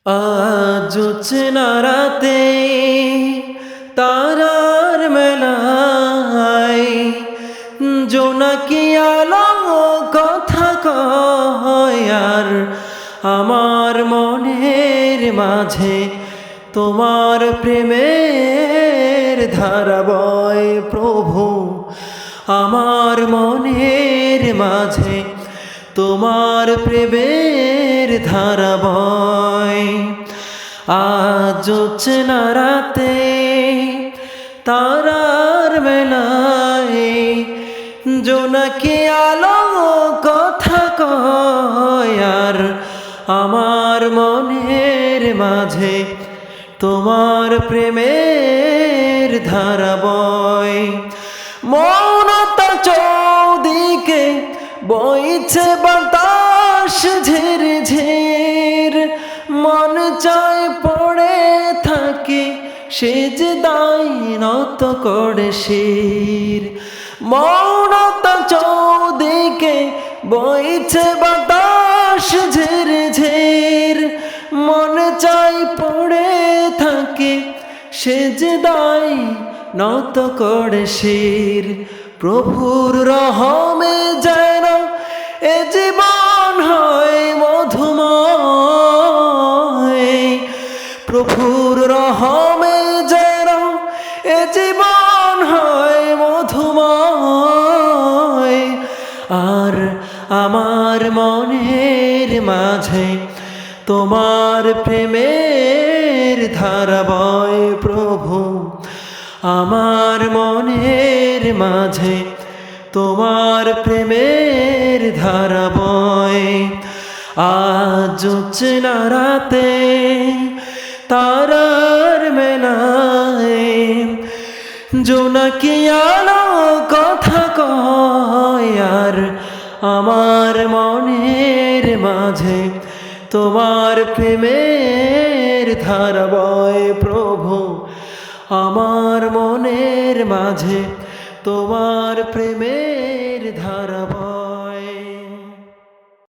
আজ না রাতে তারার মেলায় জোনাকি আলো কথা কয় আর আমার মনের মাঝে তোমার প্রেমের ধারা বয় প্রভু। আমার মনের মাঝে তোমার প্রেমের ধারা বয়। আজ না রাতে তারার মেলায় জোনাকি আলো কথা কয় আর আমার মনের মাঝে তোমার প্রেমের ধারা বয়। মৌনতা চৌদিকে বইছে বাতাস ঝির ঝির, মন চায় পড়ে থাকে সেজদায় নত করে শির। মৌনতা চৌদিকে বইছে বাতাস ঝির ঝির, মন চায় পড়ে থাকে সেজদায় নত করে শির। প্রভুর রহমে যেন এ জীবন হয় মধুময়, প্রভুর রহমে যেন এ জীবন হয় মধুময়। আর আমার মনের মাঝে তোমার প্রেমের ধারা বয় প্রভু। আমার মনের মাঝে তোমার প্রেমের ধারা বয়। আজ না রাতে তারার মেলায় জোনাকি আলো কথা কয় আর আমার মনের মাঝে তোমার প্রেমের ধারা বয় প্রভু। আমার মনের মাঝে তোমার প্রেমের ধারা।